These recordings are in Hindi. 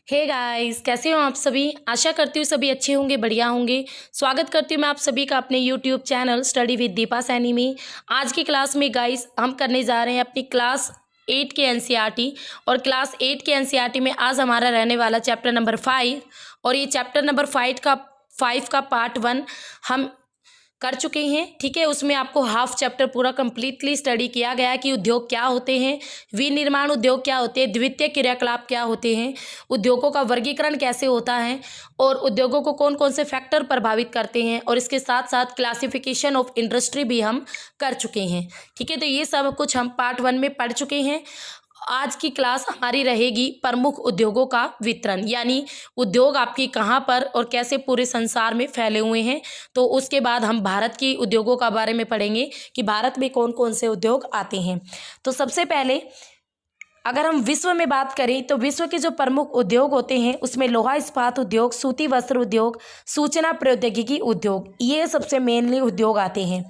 हे गाइस, कैसे हो आप सभी। आशा करती हूँ सभी अच्छे होंगे, बढ़िया होंगे। स्वागत करती हूँ मैं आप सभी का अपने YouTube channel study with Deepa Saini में। आज की क्लास में गाइस हम करने जा रहे हैं अपनी क्लास 8 के एनसीईआरटी। और क्लास 8 के एनसीईआरटी में आज हमारा रहने वाला चैप्टर नंबर 5। और ये चैप्टर नंबर 5 का पार्ट 1 हम कर चुके हैं। ठीक है, उसमें आपको हाफ चैप्टर पूरा कंप्लीटली स्टडी किया गया कि उद्योग क्या होते हैं, विनिर्माण उद्योग क्या होते हैं, द्वितीय क्रियाकलाप क्या होते हैं, उद्योगों का वर्गीकरण कैसे होता है और उद्योगों को कौन कौन से फैक्टर प्रभावित करते हैं, और इसके साथ साथ क्लासिफिकेशन ऑफ इंडस्ट्री भी हम कर चुके हैं। ठीक है, तो ये सब कुछ हम पार्ट 1 में पढ़ चुके हैं। आज की क्लास हमारी रहेगी प्रमुख उद्योगों का वितरण, यानी उद्योग आपकी कहाँ पर और कैसे पूरे संसार में फैले हुए हैं। तो उसके बाद हम भारत की उद्योगों का बारे में पढ़ेंगे कि भारत में कौन कौन से उद्योग आते हैं। तो सबसे पहले अगर हम विश्व में बात करें तो विश्व के जो प्रमुख उद्योग होते हैं उसमें लोहा इस्पात उद्योग, सूती वस्त्र उद्योग, सूचना प्रौद्योगिकी उद्योग, ये सबसे मेनली उद्योग आते हैं।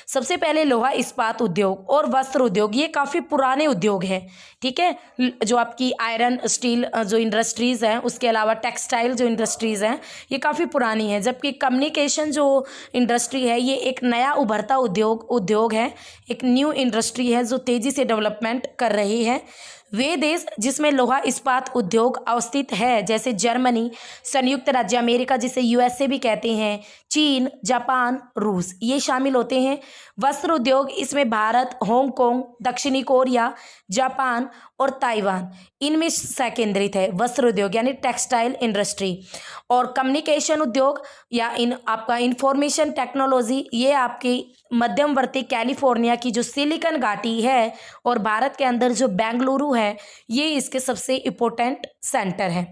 सबसे पहले लोहा इस्पात उद्योग और वस्त्र उद्योग, ये काफ़ी पुराने उद्योग हैं। ठीक है, जो आपकी आयरन स्टील जो इंडस्ट्रीज़ हैं, उसके अलावा टेक्सटाइल जो इंडस्ट्रीज़ हैं, ये काफ़ी पुरानी है। जबकि कम्युनिकेशन जो इंडस्ट्री है ये एक नया उभरता उद्योग है, एक न्यू इंडस्ट्री है जो तेज़ी से डेवलपमेंट कर रही है। वे देश जिसमें लोहा इस्पात उद्योग अवस्थित है जैसे जर्मनी, संयुक्त राज्य अमेरिका जिसे यूएसए भी कहते हैं, चीन, जापान, रूस, ये शामिल होते हैं। वस्त्र उद्योग इसमें भारत, हांगकांग, दक्षिणी कोरिया, जापान और ताइवान, इनमें केंद्रित है वस्त्र उद्योग यानी टेक्सटाइल इंडस्ट्री। और कम्युनिकेशन उद्योग या आपका इंफॉर्मेशन टेक्नोलॉजी, ये आपकी मध्यवर्ती कैलिफोर्निया की जो सिलिकॉन घाटी है और भारत के अंदर जो बेंगलुरु है, ये इसके सबसे इम्पोर्टेंट सेंटर हैं।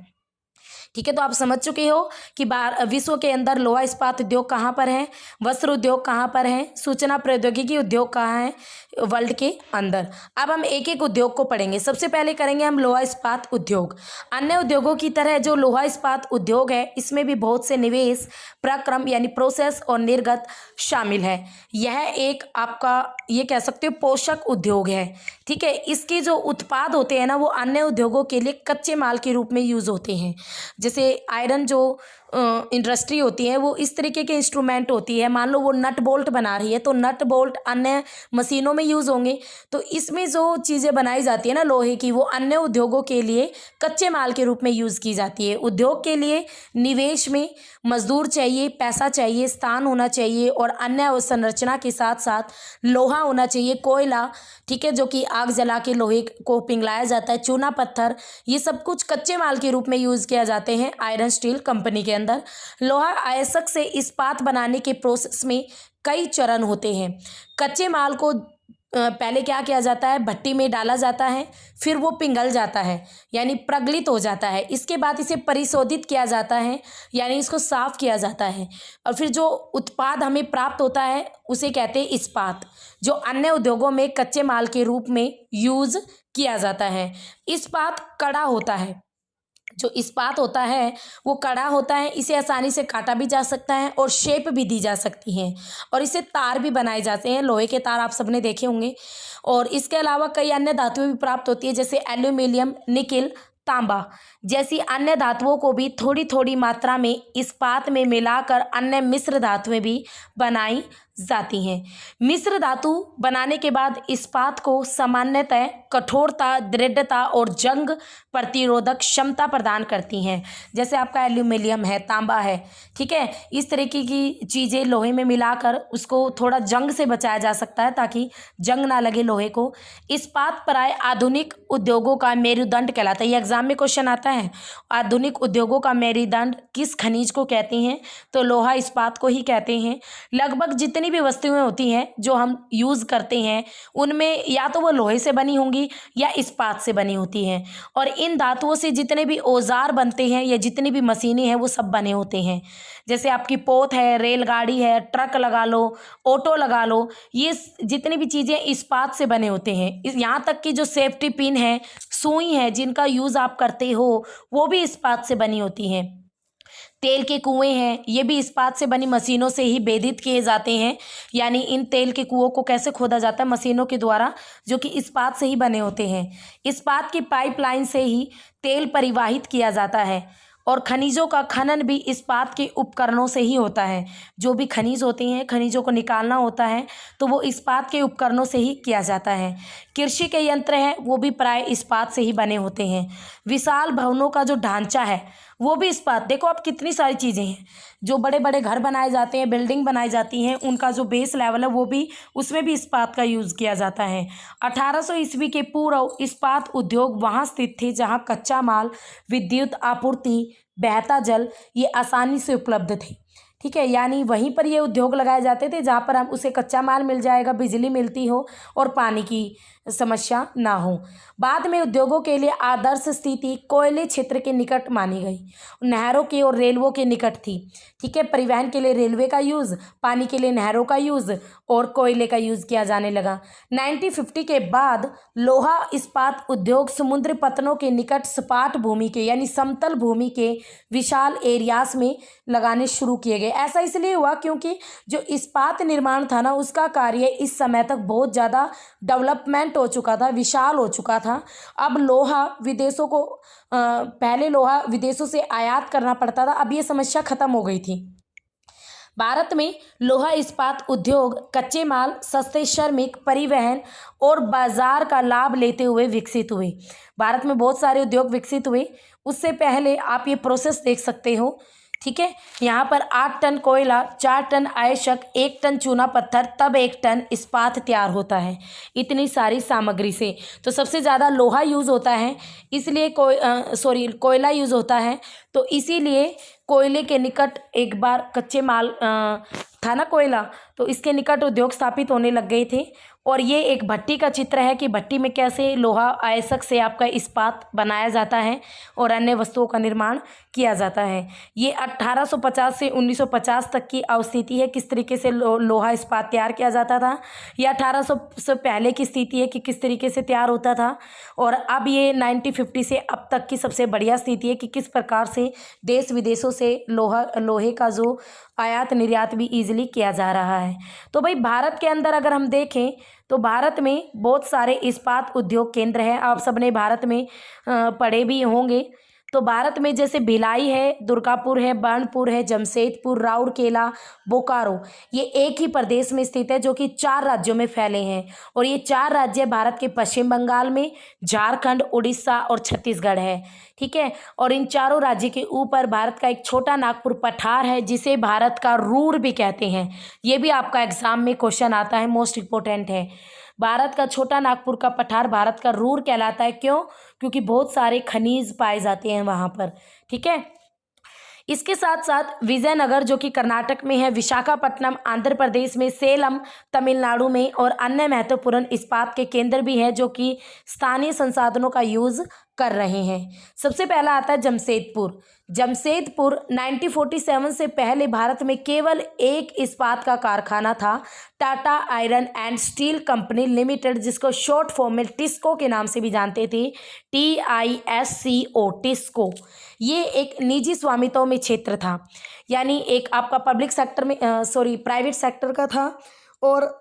ठीक है, तो आप समझ चुके हो कि विश्व के अंदर लोहा इस्पात उद्योग कहाँ पर है, वस्त्र उद्योग कहाँ पर है, सूचना प्रौद्योगिकी उद्योग कहाँ है वर्ल्ड के अंदर। अब हम एक एक उद्योग को पढ़ेंगे। सबसे पहले करेंगे हम लोहा इस्पात उद्योग। अन्य उद्योगों की तरह जो लोहा इस्पात उद्योग है इसमें भी बहुत से निवेश, प्रक्रम यानी प्रोसेस और निर्गत शामिल है। यह एक आपका ये कह सकते हो पोषक उद्योग है। ठीक है, इसके जो उत्पाद होते हैं ना वो अन्य उद्योगों के लिए कच्चे माल के रूप में यूज़ होते हैं। जैसे आयरन जो इंडस्ट्री होती है वो इस तरीके के इंस्ट्रूमेंट होती है, मान लो वो नट बोल्ट बना रही है तो नट बोल्ट अन्य मशीनों में यूज़ होंगे। तो इसमें जो चीज़ें बनाई जाती है ना लोहे की, वो अन्य उद्योगों के लिए कच्चे माल के रूप में यूज़ की जाती है। उद्योग के लिए निवेश में मजदूर चाहिए, पैसा चाहिए, स्थान होना चाहिए और अन्य अवसंरचना के साथ साथ लोहा होना चाहिए, कोयला, ठीक है, जो कि आग जला के लोहे को पिघलाया जाता है, चूना पत्थर, ये सब कुछ कच्चे माल के रूप में यूज़ किया जाते हैं आयरन स्टील कंपनी के अंदर। लोहा अयस्क से इस्पात बनाने के प्रोसेस में कई चरण होते हैं। कच्चे माल को पहले क्या किया जाता है, भट्टी में डाला जाता है, फिर वो पिघल जाता है यानी प्रगलित हो जाता है। इसके बाद इसे परिशोधित किया जाता है यानी इसको साफ किया जाता है, और फिर जो उत्पाद हमें प्राप्त होता है उसे कहते हैं इस्पात, जो अन्य उद्योगों में कच्चे माल के रूप में यूज किया जाता है। इस्पात कड़ा होता है, जो इस्पात होता है वो कड़ा होता है, इसे आसानी से काटा भी जा सकता है और शेप भी दी जा सकती है, और इसे तार भी बनाए जाते हैं, लोहे के तार आप सबने देखे होंगे। और इसके अलावा कई अन्य धातुएं भी प्राप्त होती है जैसे एल्यूमिनियम, निकिल, तांबा जैसी अन्य धातुओं को भी थोड़ी थोड़ी मात्रा में इस्पात में मिलाकर अन्य मिश्र धातुएं भी बनाई जाती हैं। मिश्र धातु बनाने के बाद इस्पात को सामान्यतः कठोरता, दृढ़ता और जंग प्रतिरोधक क्षमता प्रदान करती हैं। जैसे आपका एल्यूमिनियम है, तांबा है, ठीक है, इस तरीके की चीज़ें लोहे में मिलाकर उसको थोड़ा जंग से बचाया जा सकता है ताकि जंग ना लगे लोहे को। इस्पात प्राय आधुनिक उद्योगों का मेरुदंड कहलाता है। ये एग्जाम में क्वेश्चन आता है, आधुनिक उद्योगों का मेरुदंड किस खनिज को कहते हैं, तो लोहा इस्पात को ही कहते हैं। लगभग जितनी भी वस्तुएं होती हैं जो हम यूज़ करते हैं उनमें या तो वो लोहे से बनी होंगी या इस्पात से बनी होती हैं, और इन धातुओं से जितने भी औजार बनते हैं या जितनी भी मशीनें हैं वो सब बने होते हैं। जैसे आपकी पोत है, रेलगाड़ी है, ट्रक लगा लो, ऑटो लगा लो, ये जितनी भी चीज़ें इस्पात से बने होते हैं। यहाँ तक कि जो सेफ्टी पिन है, सुई है जिनका यूज़ आप करते हो वो भी इस्पात से बनी होती हैं। तेल के कुएं हैं, ये भी इस्पात से बनी मशीनों से ही वेदित किए जाते हैं। यानी इन तेल के कुओं को कैसे खोदा जाता है? मशीनों के द्वारा, जो कि इस्पात से ही बने होते हैं। इस्पात की पाइपलाइन से ही तेल परिवाहित किया जाता है। और खनिजों का खनन भी इस्पात के उपकरणों से ही होता है। जो भी खनिज होते हैं, खनिजों को निकालना होता है तो वो इस्पात के उपकरणों से ही किया जाता है। कृषि के यंत्र हैं, वो भी प्राय इस्पात से ही बने होते हैं। विशाल भवनों का जो ढांचा है वो भी इस्पात, देखो अब कितनी सारी चीज़ें हैं, जो बड़े बड़े घर बनाए जाते हैं, बिल्डिंग बनाई जाती हैं, उनका जो बेस लेवल है वो भी, उसमें भी इस्पात का यूज़ किया जाता है। 1800 ईस्वी के पूर्व इस्पात उद्योग वहाँ स्थित थे जहाँ कच्चा माल, विद्युत आपूर्ति, बहता जल ये आसानी से उपलब्ध थे। ठीक है, यानी वहीं पर ये उद्योग लगाए जाते थे जहाँ पर हम उसे कच्चा माल मिल जाएगा, बिजली मिलती हो और पानी की समस्या ना हो। बाद में उद्योगों के लिए आदर्श स्थिति कोयले क्षेत्र के निकट मानी गई, नहरों के और रेलवों के निकट थी। ठीक है, परिवहन के लिए रेलवे का यूज़, पानी के लिए नहरों का यूज़ और कोयले का यूज़ किया जाने लगा। 1950 के बाद लोहा इस्पात उद्योग समुद्र पतनों के निकट सपाट भूमि के यानी समतल भूमि के विशाल एरियाज में लगाने शुरू किए गए। ऐसा इसलिए हुआ क्योंकि जो इस्पात निर्माण था ना, उसका कार्य इस समय तक बहुत ज़्यादा डेवलपमेंट हो चुका था, विशाल हो चुका था। अब लोहा विदेशों को पहले लोहा विदेशों से आयात करना पड़ता था, अब ये समस्या खत्म हो गई थी। भारत में लोहा इस्पात उद्योग कच्चे माल, सस्ते श्रमिक, परिवहन और बाजार का लाभ लेते हुए विकसित हुए। भारत में बहुत सारे उद्योग विकसित हुए। उससे पहले आप ये प्रोसेस देख सकते हो। ठीक है, यहाँ पर 8 टन कोयला, 4 टन आयशक, 1 टन चूना पत्थर, तब 1 टन इस्पात तैयार होता है, इतनी सारी सामग्री से। तो सबसे ज़्यादा लोहा यूज़ होता है, इसलिए कोयला यूज़ होता है। तो इसीलिए कोयले के निकट एक बार कच्चे माल था ना कोयला, तो इसके निकट उद्योग स्थापित होने लग गए थे। और ये एक भट्टी का चित्र है कि भट्टी में कैसे लोहा आयशक से आपका इस्पात बनाया जाता है और अन्य वस्तुओं का निर्माण किया जाता है। ये 1850 से 1950 तक की अवस्थिति है, किस तरीके से लोहा इस्पात तैयार किया जाता था। ये 1800 से पहले की स्थिति है कि किस तरीके से तैयार होता था। और अब ये 1950 से अब तक की सबसे बढ़िया स्थिति है कि किस प्रकार से देश विदेशों से लोहे का जो आयात निर्यात भी ईजिली किया जा रहा है। तो भाई भारत के अंदर अगर हम देखें तो भारत में बहुत सारे इस्पात उद्योग केंद्र हैं। आप सबने भारत में पढ़े भी होंगे। तो भारत में जैसे भिलाई है, दुर्गापुर है, बर्नपुर है, जमशेदपुर, राउरकेला, बोकारो, ये एक ही प्रदेश में स्थित है जो कि 4 राज्यों में फैले हैं। और ये 4 राज्य भारत के पश्चिम बंगाल में, झारखंड, उड़ीसा और छत्तीसगढ़ है। ठीक है, और इन चारों राज्य के ऊपर भारत का एक छोटा नागपुर पठार है जिसे भारत का रूर भी कहते हैं। ये भी आपका एग्जाम में क्वेश्चन आता है, मोस्ट इम्पोर्टेंट है। भारत का छोटा नागपुर का पठार भारत का रूर कहलाता है। क्यों? क्योंकि बहुत सारे खनिज पाए जाते हैं वहाँ पर। ठीक है, इसके साथ साथ विजयनगर जो कि कर्नाटक में है, विशाखापट्टनम आंध्र प्रदेश में, सेलम तमिलनाडु में और अन्य महत्वपूर्ण इस्पात के केंद्र भी हैं जो कि स्थानीय संसाधनों का यूज़ कर रहे हैं। सबसे पहला आता है जमशेदपुर। जमशेदपुर 1947 से पहले भारत में केवल एक इस्पात का कारखाना था, Tata iron and steel company limited, जिसको शॉर्ट फॉर्म में टिस्को के नाम से भी जानते थे, TISCO, टिस्को। ये एक निजी स्वामित्व में क्षेत्र था, यानी एक आपका पब्लिक सेक्टर में प्राइवेट सेक्टर का था। और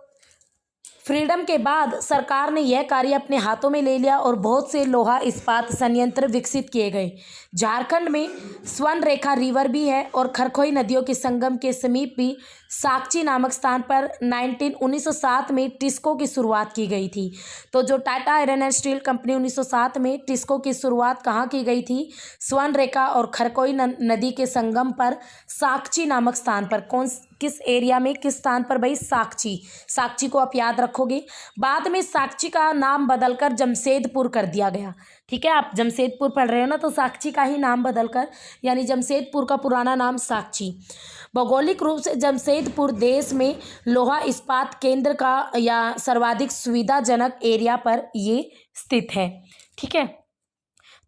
फ्रीडम के बाद सरकार ने यह कार्य अपने हाथों में ले लिया और बहुत से लोहा इस्पात संयंत्र विकसित किए गए। झारखंड में स्वर्ण रेखा रिवर भी है और खरखोई नदियों के संगम के समीप भी साकची नामक स्थान पर 1907 में टिस्को की शुरुआत की गई थी। तो जो Tata iron and steel company 1907 में टिस्को की शुरुआत कहाँ की गई थी? स्वर्ण रेखा और खरखोई नदी के संगम पर साकची नामक स्थान पर। किस एरिया में, किस स्थान पर भाई? साकची। साकची को आप याद रखोगे। बाद में साकची का नाम बदलकर जमशेदपुर कर दिया गया। ठीक है, आप जमशेदपुर पढ़ रहे हो ना, तो साकची का ही नाम बदलकर, यानी जमशेदपुर का पुराना नाम साकची। भौगोलिक रूप से जमशेदपुर देश में लोहा इस्पात केंद्र का या सर्वाधिक सुविधाजनक एरिया पर ये स्थित है। ठीक है,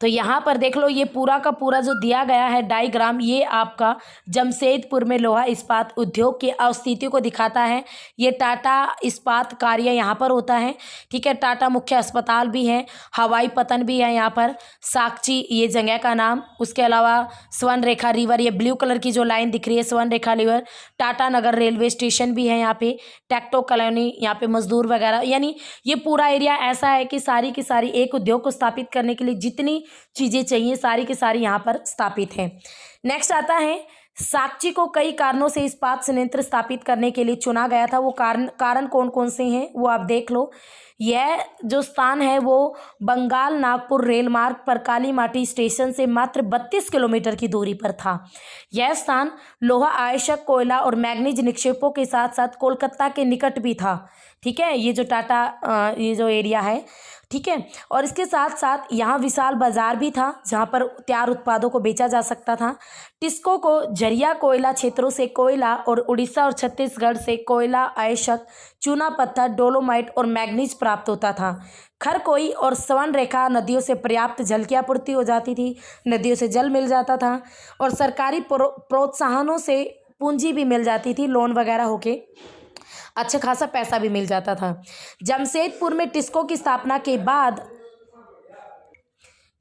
तो यहाँ पर देख लो, ये पूरा का पूरा जो दिया गया है डायग्राम, ये आपका जमशेदपुर में लोहा इस्पात उद्योग की अस्तित्व को दिखाता है। ये टाटा इस्पात कार्य यहाँ पर होता है, ठीक है। टाटा मुख्य अस्पताल भी है, हवाई पतन भी है यहाँ पर, साक्षी ये जगह का नाम। उसके अलावा स्वर्ण रेखा रिवर, ये ब्लू कलर की जो लाइन दिख रही है स्वर्ण रेखा रिवर। टाटा नगर रेलवे स्टेशन भी है यहाँ पे, टेक्टो कॉलोनी, यहाँ पे मजदूर वगैरह, यानी ये पूरा एरिया ऐसा है कि सारी की सारी एक उद्योग को स्थापित करने के लिए जितनी चीज़ें चाहिए सारी की सारी यहाँ पर स्थापित हैं। नेक्स्ट आता है, साक्षी को कई कारणों से इस्पात संयंत्र स्थापित करने के लिए चुना गया था। वो कारण कौन कौन से हैं वो आप देख लो। यह जो स्थान है वो बंगाल नागपुर रेल मार्ग पर काली माटी स्टेशन से मात्र 32 किलोमीटर की दूरी पर था। यह स्थान लोहा आवश्यक कोयला और मैग्नीज निक्षेपों के साथ साथ कोलकाता के निकट भी था, ठीक है। ये जो टाटा ये जो एरिया है, ठीक है। और इसके साथ साथ यहाँ विशाल बाजार भी था जहाँ पर तैयार उत्पादों को बेचा जा सकता था। टिस्को को झरिया कोयला क्षेत्रों से कोयला और उड़ीसा और छत्तीसगढ़ से कोयला आवश्यक चूना पत्थर डोलोमाइट और मैग्नीज प्राप्त होता था। खरकोई और स्वर्ण रेखा नदियों से पर्याप्त जल की आपूर्ति हो जाती थी, नदियों से जल मिल जाता था और सरकारी प्रोत्साहनों से पूंजी भी मिल जाती थी, लोन वगैरह होके अच्छा खासा पैसा भी मिल जाता था। जमशेदपुर में टिस्को की स्थापना के बाद,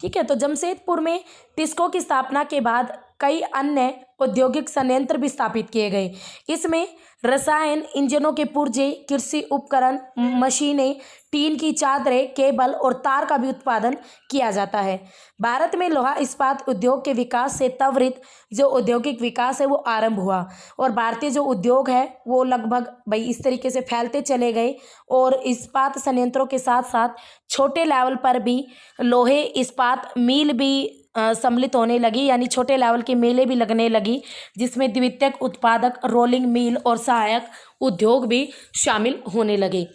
ठीक है, तो जमशेदपुर में टिस्को की स्थापना के बाद कई अन्य औद्योगिक संयंत्र भी स्थापित किए गए। इसमें रसायन, इंजनों के पुर्जे, कृषि उपकरण, मशीनें, टीन की चादरें, केबल और तार का भी उत्पादन किया जाता है। भारत में लोहा इस्पात उद्योग के विकास से त्वरित जो औद्योगिक विकास है वो आरंभ हुआ और भारतीय जो उद्योग है वो लगभग भाई इस तरीके से फैलते चले गए और इस्पात संयंत्रों के साथ साथ छोटे लेवल पर भी लोहे इस्पात मिल भी सम्मिलित होने लगी, यानी छोटे लेवल की मिलें भी लगने लगी जिसमें द्वितीयक उत्पादक, रोलिंग मिल और सहायक उद्योग भी शामिल होने लगे।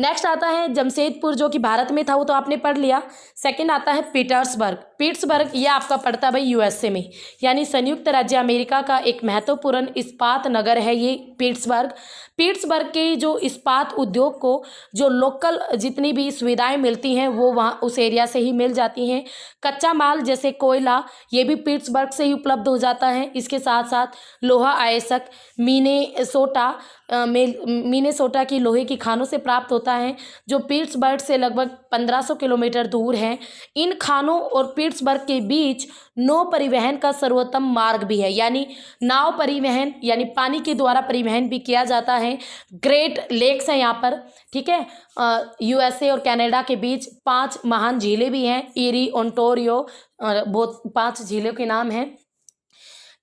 नेक्स्ट आता है जमशेदपुर, जो कि भारत में था वो तो आपने पढ़ लिया। सेकंड आता है पीट्सबर्ग, ये आपका पड़ता है भाई यूएसए में, यानी संयुक्त राज्य अमेरिका का एक महत्वपूर्ण इस्पात नगर है ये पीट्सबर्ग के जो इस्पात उद्योग को जो लोकल जितनी भी सुविधाएं मिलती हैं वो वहाँ उस एरिया से ही मिल जाती हैं। कच्चा माल जैसे कोयला ये भी पीट्सबर्ग से ही उपलब्ध हो जाता है। इसके साथ साथ लोहा आवश्यक मिनेसोटा की लोहे की खानों से प्राप्त होता है जो पीट्सबर्ग से लगभग 1500 किलोमीटर दूर है। इन खानों और पीट्सबर्ग के बीच नौ परिवहन का सर्वोत्तम मार्ग भी है, यानी नाव परिवहन यानी पानी के द्वारा परिवहन भी किया जाता है। ग्रेट लेक्स है यहाँ पर, ठीक है। यूएसए और कनाडा के बीच 5 महान झीलें भी हैं, ईरी, ओंटारियो, बहुत 5 झीलों के नाम हैं,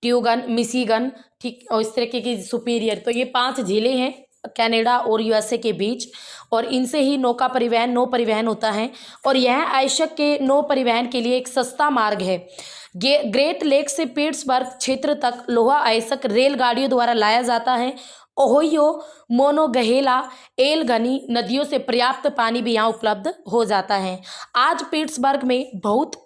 ट्यूगन, मिशिगन, ठीक, और इस तरीके की सुपीरियर। तो ये 5 झीलें हैं कनाडा और यूएसए के बीच और इनसे ही नौ परिवहन होता है और यह आवश्यक के नौ परिवहन के लिए एक सस्ता मार्ग है। ग्रेट लेक से पीट्सबर्ग क्षेत्र तक लोहा आवश्यक रेलगाड़ियों द्वारा लाया जाता है। ओहियो, मोनोगहेला, एलगनी नदियों से पर्याप्त पानी भी यहाँ उपलब्ध हो जाता है। आज पीट्सबर्ग में बहुत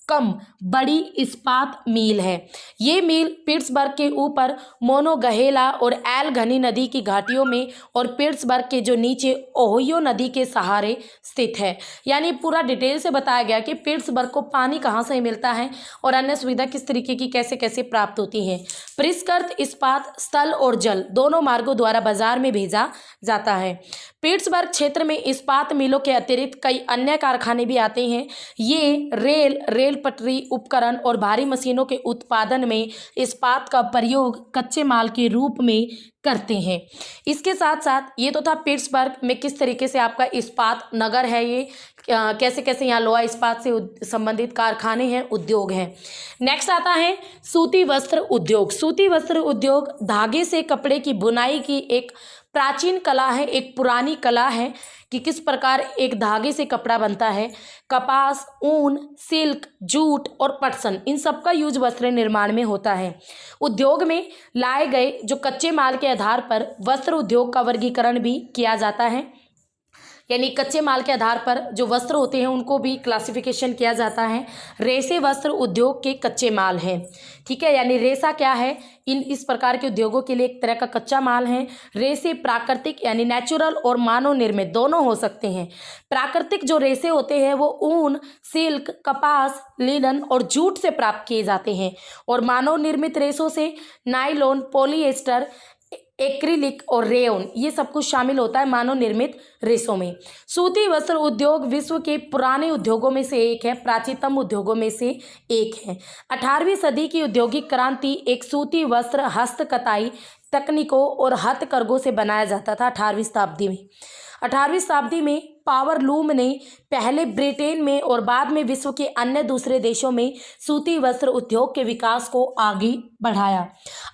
कम बड़ी इस्पात मिल है। ये मिल पीट्सबर्ग के ऊपर मोनोगहेला और एलगनी नदी की घाटियों में और पीट्सबर्ग के जो नीचे ओहियो नदी के सहारे स्थित है। यानी पूरा डिटेल से बताया गया कि पीट्सबर्ग को पानी कहाँ से मिलता है और अन्य सुविधा किस तरीके की कैसे कैसे प्राप्त होती है। परिष्कृत इस्पात स्थल और जल दोनों मार्गों द्वारा बाजार में भेजा जाता है। पीट्सबर्ग क्षेत्र में इस्पात मिलों के अतिरिक्त कई अन्य कारखाने भी आते हैं। ये रेल पटरी उपकरण और भारी मशीनों के उत्पादन में इस्पात का प्रयोग कच्चे माल के रूप में करते हैं। इसके साथ साथ ये तो था पीट्सबर्ग में किस तरीके से आपका इस्पात नगर है, ये कैसे कैसे यहाँ लोहा इस्पात से संबंधित कारखाने हैं, उद्योग हैं। नेक्स्ट आता है सूती वस्त्र उद्योग धागे से कपड़े की बुनाई की एक प्राचीन कला है, एक पुरानी कला है कि किस प्रकार एक धागे से कपड़ा बनता है। कपास, ऊन, सिल्क, जूट और पटसन इन सब का यूज वस्त्र निर्माण में होता है। उद्योग में लाए गए जो कच्चे माल के आधार पर वस्त्र उद्योग का वर्गीकरण भी किया जाता है। यानी कच्चे माल के आधार पर जो वस्त्र होते हैं उनको भी क्लासिफिकेशन किया जाता है। रेसे वस्त्र उद्योग के कच्चे माल हैं, ठीक है। यानी रेसा क्या है, इस प्रकार के उद्योगों के लिए एक तरह का कच्चा माल है। रेसे प्राकृतिक यानी नेचुरल और मानव निर्मित दोनों हो सकते हैं। प्राकृतिक जो रेसे होते हैं वो ऊन, सिल्क, कपास, लिनन और जूट से प्राप्त किए जाते हैं, और मानव निर्मित रेसों से नायलॉन, पॉलिएस्टर, एक्रिलिक और रेयन, ये सब कुछ शामिल होता है मानव निर्मित रेशों में। सूती वस्त्र उद्योग विश्व के पुराने उद्योगों में से एक है, प्राचीनतम उद्योगों में से एक है। 18वीं सदी की औद्योगिक क्रांति एक सूती वस्त्र हस्तकताई तकनीकों और हथकरघों से बनाया जाता था। 18वीं शताब्दी में 18वीं शताब्दी में पावर लूम ने पहले ब्रिटेन में और बाद में विश्व के अन्य दूसरे देशों में सूती वस्त्र उद्योग के विकास को आगे बढ़ाया।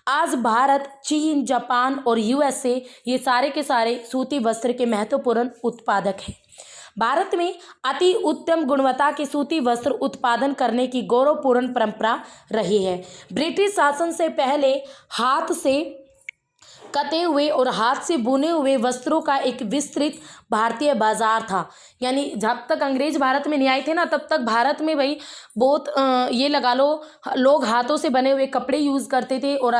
आज भारत, चीन, जापान और यूएसए ये सारे के सारे सूती वस्त्र के महत्वपूर्ण उत्पादक हैं। भारत में अति उत्तम गुणवत्ता के सूती वस्त्र उत्पादन करने की गौरवपूर्ण परंपरा रही है। ब्रिटिश शासन से पहले हाथ से कटे हुए और हाथ से बुने हुए वस्त्रों का एक विस्तृत भारतीय बाजार था। यानी जब तक अंग्रेज भारत में नहीं आए थे ना, तब तक भारत में भाई बहुत ये लगा लो, लोग हाथों से बने हुए कपड़े यूज़ करते थे और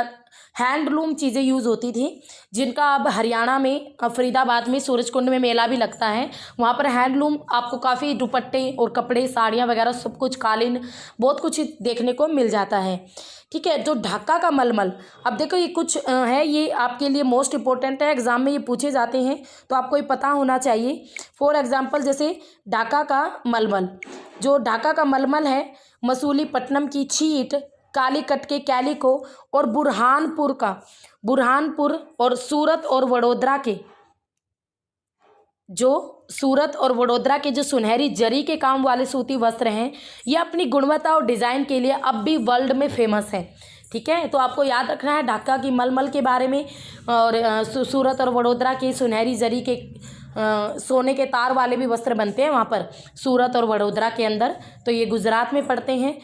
हैंडलूम चीज़ें यूज़ होती थी, जिनका अब हरियाणा में फरीदाबाद में सूरजकुंड में मेला भी लगता है। वहाँ पर हैंडलूम आपको काफ़ी दुपट्टे और कपड़े, साड़ियाँ वगैरह सब कुछ, कालीन, बहुत कुछ देखने को मिल जाता है, ठीक है। जो ढाका का मलमल, अब देखो ये कुछ है, ये आपके लिए मोस्ट इंपॉर्टेंट है, एग्जाम में ये पूछे जाते हैं तो आपको ये पता होना चाहिए। फॉर एग्जांपल जैसे ढाका का मलमल, जो ढाका का मलमल है, मसूलीपट्टनम की छीट, कालीकट के कैलिको और बुरहानपुर और सूरत और वडोदरा के जो सुनहरी जरी के काम वाले सूती वस्त्र हैं, ये अपनी गुणवत्ता और डिज़ाइन के लिए अब भी वर्ल्ड में फेमस है, ठीक है। तो आपको याद रखना है ढाका की मलमल के बारे में, और सूरत और वडोदरा के सुनहरी जरी के सोने के तार वाले भी वस्त्र बनते हैं वहाँ पर सूरत और वडोदरा के अंदर, तो ये गुजरात में पड़ते हैं।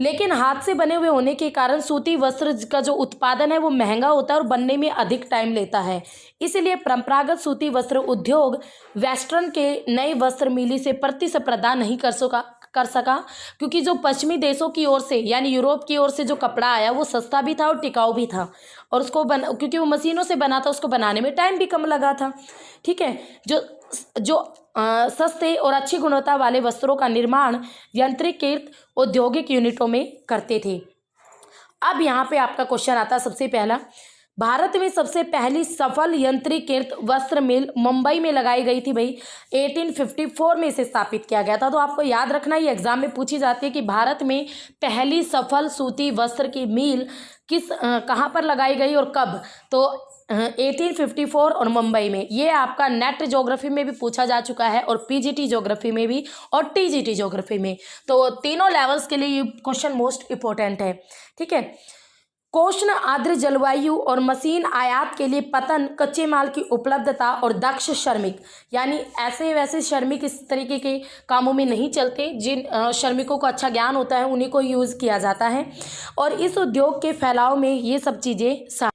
लेकिन हाथ से बने हुए होने के कारण सूती वस्त्र का जो उत्पादन है वो महंगा होता है और बनने में अधिक टाइम लेता है। इसलिए परंपरागत सूती वस्त्र उद्योग वेस्टर्न के नए वस्त्र मिली से प्रतिस्पर्धा नहीं कर सका, क्योंकि जो पश्चिमी देशों की ओर से यानी यूरोप की ओर से जो कपड़ा आया वो सस्ता भी था और टिकाऊ भी था, और उसको क्योंकि वो मशीनों से बना था, उसको बनाने में टाइम भी कम लगा था, ठीक है। जो सस्ते और अच्छी गुणवत्ता वाले वस्त्रों का निर्माण यंत्रीकृत औद्योगिक यूनिटों में करते थे। अब यहाँ पे आपका क्वेश्चन आता है सबसे पहला, भारत में सबसे पहली सफल यंत्रीकृत वस्त्र मिल मुंबई में लगाई गई थी भाई, 1854 में इसे स्थापित किया गया था। तो आपको याद रखना, ये एग्जाम में पूछी जाती है कि भारत में पहली सफल सूती वस्त्र की मिल कहाँ पर लगाई गई और कब, तो 1854 और मुंबई में। ये आपका नेट ज्योग्राफी में भी पूछा जा चुका है और पीजीटी ज्योग्राफी में भी और टीजीटी ज्योग्राफी में, तो तीनों लेवल्स के लिए ये क्वेश्चन मोस्ट इंपॉर्टेंट है, ठीक है। कोष्ण आर्द्र जलवायु और मशीन आयात के लिए पतन, कच्चे माल की उपलब्धता और दक्ष श्रमिक, यानी ऐसे वैसे श्रमिक इस तरीके के कामों में नहीं चलते, जिन श्रमिकों को अच्छा ज्ञान होता है उन्हीं को यूज़ किया जाता है, और इस उद्योग के फैलाव में ये सब चीज़ें।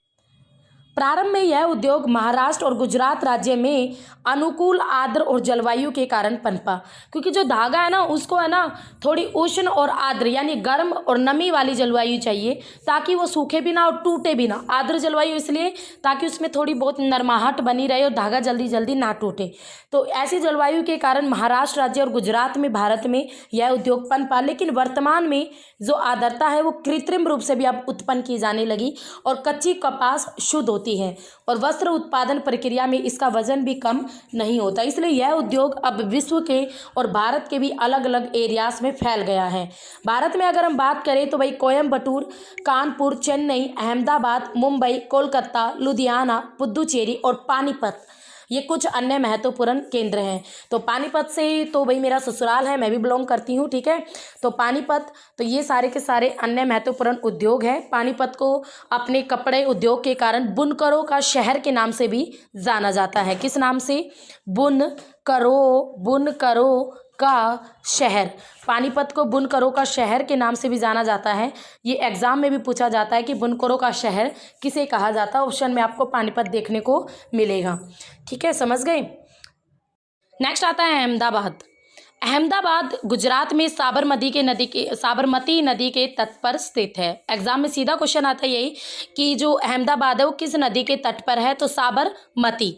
प्रारंभ में यह उद्योग महाराष्ट्र और गुजरात राज्य में अनुकूल आर्द्र और जलवायु के कारण पनपा, क्योंकि जो धागा है ना उसको है ना थोड़ी उष्ण और आर्द्र यानी गर्म और नमी वाली जलवायु चाहिए, ताकि वो सूखे भी ना और टूटे भी ना। आर्द्र जलवायु इसलिए ताकि उसमें थोड़ी बहुत नरमाहट बनी रहे और धागा जल्दी जल्दी ना टूटे। तो ऐसी जलवायु के कारण महाराष्ट्र राज्य और गुजरात में भारत में यह उद्योग पनपा। लेकिन वर्तमान में जो आर्द्रता है वो कृत्रिम रूप से भी अब उत्पन्न की जाने लगी और कच्ची कपास शुद्ध होती है और वस्त्र उत्पादन प्रक्रिया में इसका वजन भी कम नहीं होता। इसलिए यह उद्योग अब विश्व के और भारत के भी अलग अलग एरियाज में फैल गया है। भारत में अगर हम बात करें तो भाई कोयम्बटूर, कानपुर, चेन्नई, अहमदाबाद, मुंबई, कोलकाता, लुधियाना, पुदुचेरी और पानीपत, ये कुछ अन्य महत्वपूर्ण केंद्र हैं। तो पानीपत से तो भाई मेरा ससुराल है, मैं भी बिलोंग करती हूँ, ठीक है। तो पानीपत, तो ये सारे के सारे अन्य महत्वपूर्ण उद्योग हैं। पानीपत को अपने कपड़े उद्योग के कारण बुनकरों का शहर के नाम से भी जाना जाता है। किस नाम से? बुनकरों का शहर। पानीपत को बुनकरों का शहर के नाम से भी जाना जाता है। ये एग्जाम में भी पूछा जाता है कि बुनकरों का शहर किसे कहा जाता है। ऑप्शन में आपको पानीपत देखने को मिलेगा, ठीक है, समझ गए। नेक्स्ट आता है अहमदाबाद। अहमदाबाद गुजरात में साबरमती नदी के तट पर स्थित है। एग्जाम में सीधा क्वेश्चन आता है यही कि जो अहमदाबाद है वो किस नदी के तट पर है, तो साबरमती।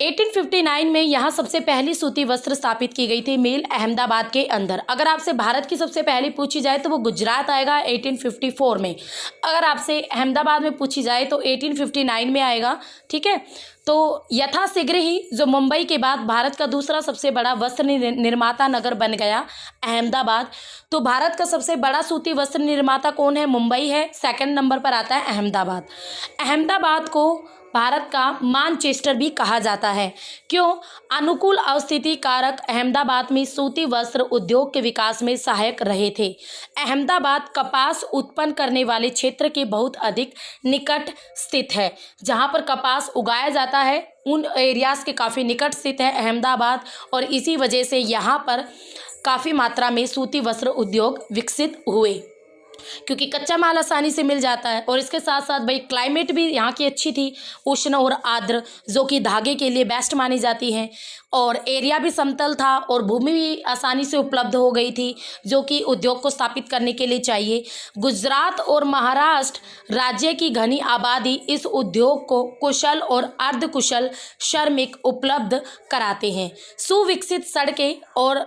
1859 में यहाँ सबसे पहली सूती वस्त्र स्थापित की गई थी मिल अहमदाबाद के अंदर। अगर आपसे भारत की सबसे पहली पूछी जाए तो वो गुजरात आएगा 1854 में। अगर आपसे अहमदाबाद में पूछी जाए तो 1859 में आएगा। ठीक है, तो यथाशीघ्र ही जो मुंबई के बाद भारत का दूसरा सबसे बड़ा वस्त्र निर्माता नगर बन गया अहमदाबाद। तो भारत का सबसे बड़ा सूती वस्त्र निर्माता कौन है? मुंबई है। सेकंड नंबर पर आता है अहमदाबाद। अहमदाबाद को भारत का मानचेस्टर भी कहा जाता है। क्यों? अनुकूल अवस्थिति कारक अहमदाबाद में सूती वस्त्र उद्योग के विकास में सहायक रहे थे। अहमदाबाद कपास उत्पन्न करने वाले क्षेत्र के बहुत अधिक निकट स्थित है। जहां पर कपास उगाया जाता है उन एरियाज के काफ़ी निकट स्थित है अहमदाबाद, और इसी वजह से यहाँ पर काफ़ी मात्रा में सूती वस्त्र उद्योग विकसित हुए, क्योंकि कच्चा माल आसानी से मिल जाता है। और इसके साथ साथ भाई क्लाइमेट भी यहाँ की अच्छी थी, उष्ण और आर्द्र, जो कि धागे के लिए बेस्ट मानी जाती हैं। और एरिया भी समतल था और भूमि भी आसानी से उपलब्ध हो गई थी, जो कि उद्योग को स्थापित करने के लिए चाहिए। गुजरात और महाराष्ट्र राज्य की घनी आबादी इस उद्योग को कुशल और अर्धकुशल श्रमिक उपलब्ध कराते हैं। सुविकसित सड़कें और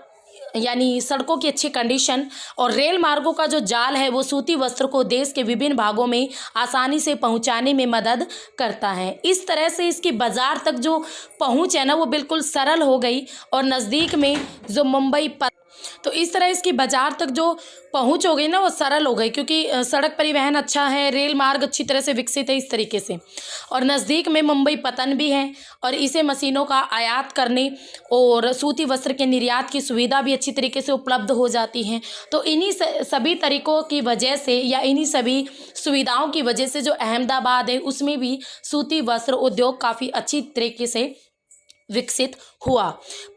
यानी सड़कों की अच्छी कंडीशन और रेल मार्गों का जो जाल है वो सूती वस्त्र को देश के विभिन्न भागों में आसानी से पहुंचाने में मदद करता है। इस तरह से इसकी बाजार तक जो पहुंच है ना वो बिल्कुल सरल हो गई, और नज़दीक में जो मुंबई तो इस तरह इसकी बाजार तक जो पहुंच हो गई ना वो सरल हो गई, क्योंकि सड़क परिवहन अच्छा है, रेल मार्ग अच्छी तरह से विकसित है इस तरीके से, और नज़दीक में मुंबई पत्तन भी है, और इसे मशीनों का आयात करने और सूती वस्त्र के निर्यात की सुविधा भी अच्छी तरीके से उपलब्ध हो जाती हैं। तो इन्हीं सभी तरीकों की वजह से या इन्हीं सभी सुविधाओं की वजह से जो अहमदाबाद है उसमें भी सूती वस्त्र उद्योग काफ़ी अच्छी तरीके से विकसित हुआ।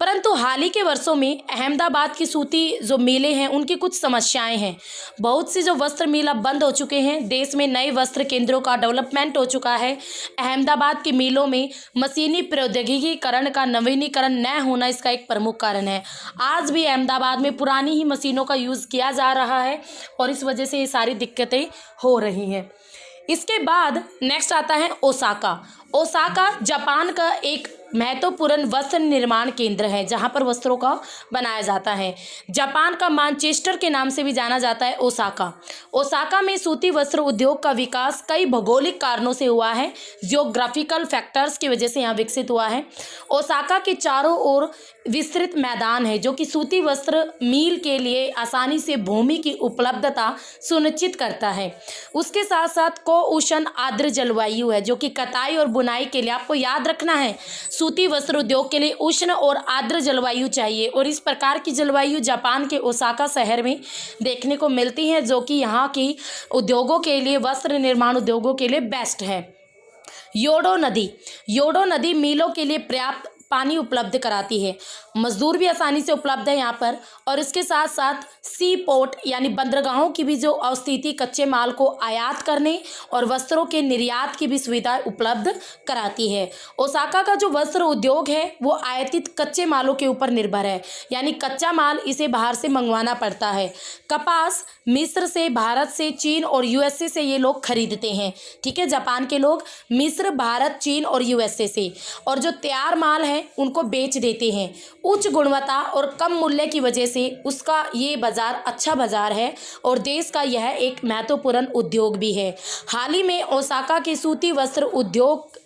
परंतु हाल ही के वर्षों में अहमदाबाद की सूती जो मिलें हैं उनकी कुछ समस्याएं हैं। बहुत सी जो वस्त्र मिल अब बंद हो चुके हैं। देश में नए वस्त्र केंद्रों का डेवलपमेंट हो चुका है। अहमदाबाद की मिलों में मशीनी प्रौद्योगिकीकरण का नवीनीकरण न होना इसका एक प्रमुख कारण है। आज भी अहमदाबाद में पुरानी ही मशीनों का यूज़ किया जा रहा है और इस वजह से ये सारी दिक्कतें हो रही हैं। इसके बाद नेक्स्ट आता है ओसाका। ओसाका जापान का एक महत्वपूर्ण वस्त्र निर्माण केंद्र है जहां पर वस्त्रों का बनाया जाता है। जापान का मानचेस्टर के नाम से भी जाना जाता है ओसाका। ओसाका में सूती वस्त्र उद्योग का विकास कई भौगोलिक कारणों से हुआ है। जियोग्राफिकल फैक्टर्स की वजह से यहाँ विकसित हुआ है। ओसाका के चारों ओर विस्तृत मैदान है जो कि सूती वस्त्र मील के लिए आसानी से भूमि की उपलब्धता सुनिश्चित करता है। उसके साथ साथ को-उष्ण आर्द्र जलवायु है जो कि कताई और बुनाई के लिए, आपको याद रखना है, सूती वस्त्र उद्योग के लिए उष्ण और आर्द्र जलवायु चाहिए, और इस प्रकार की जलवायु जापान के ओसाका शहर में देखने को मिलती है जो कि यहाँ की उद्योगों के लिए, वस्त्र निर्माण उद्योगों के लिए बेस्ट है। योडो नदी मिलों के लिए पर्याप्त पानी उपलब्ध कराती है। मजदूर भी आसानी से उपलब्ध है यहाँ पर, और इसके साथ साथ सी पोर्ट यानी बंदरगाहों की भी जो अवस्थिति कच्चे माल को आयात करने और वस्त्रों के निर्यात की भी सुविधा उपलब्ध कराती है। ओसाका का जो वस्त्र उद्योग है वो आयातित कच्चे मालों के ऊपर निर्भर है, यानी कच्चा माल इसे बाहर से मंगवाना पड़ता है। कपास मिस्र से, भारत से, चीन और यूएसए से ये लोग खरीदते हैं। ठीक है, जापान के लोग मिस्र, भारत, चीन और यूएसए से, और जो तैयार माल है उनको बेच देते हैं। उच्च गुणवत्ता और कम मूल्य की वजह से उसका ये बाजार अच्छा बाजार है और देश का यह एक महत्वपूर्ण उद्योग भी है। हाल ही में ओसाका के सूती वस्त्र उद्योग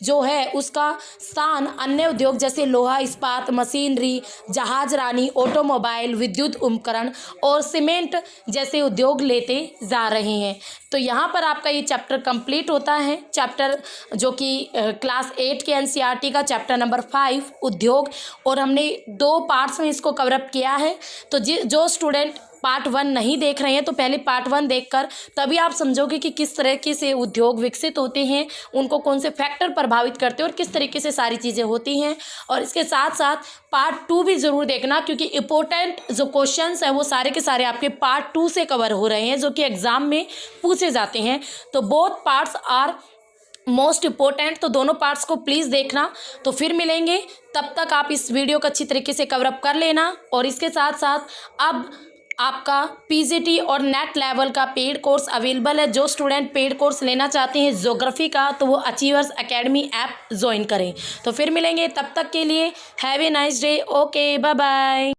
जो है उसका स्थान अन्य उद्योग जैसे लोहा इस्पात, मशीनरी, जहाजरानी, ऑटोमोबाइल, विद्युत उपकरण और सीमेंट जैसे उद्योग लेते जा रहे हैं। तो यहाँ पर आपका ये चैप्टर कंप्लीट होता है। चैप्टर जो कि क्लास 8 के एनसीईआरटी का चैप्टर नंबर 5 उद्योग, और हमने 2 पार्ट्स में इसको कवरअप किया है। तो जो स्टूडेंट पार्ट 1 नहीं देख रहे हैं तो पहले पार्ट 1 देखकर तभी आप समझोगे कि किस तरीके से उद्योग विकसित होते हैं, उनको कौन से फैक्टर प्रभावित करते हैं और किस तरीके से सारी चीज़ें होती हैं। और इसके साथ साथ पार्ट 2 भी ज़रूर देखना, क्योंकि इंपॉर्टेंट जो क्वेश्चंस हैं वो सारे के सारे आपके पार्ट 2 से कवर हो रहे हैं जो कि एग्ज़ाम में पूछे जाते हैं। तो both parts are most important, तो दोनों पार्ट्स को प्लीज़ देखना। तो फिर मिलेंगे, तब तक आप इस वीडियो को अच्छी तरीके से कवर अप कर लेना। और इसके साथ साथ अब आपका पीजीटी और नेट लेवल का पेड कोर्स अवेलेबल है। जो स्टूडेंट पेड कोर्स लेना चाहते हैं ज्योग्राफी का, तो वो अचीवर्स एकेडमी ऐप ज्वाइन करें। तो फिर मिलेंगे, तब तक के लिए have a nice day. Okay, bye bye.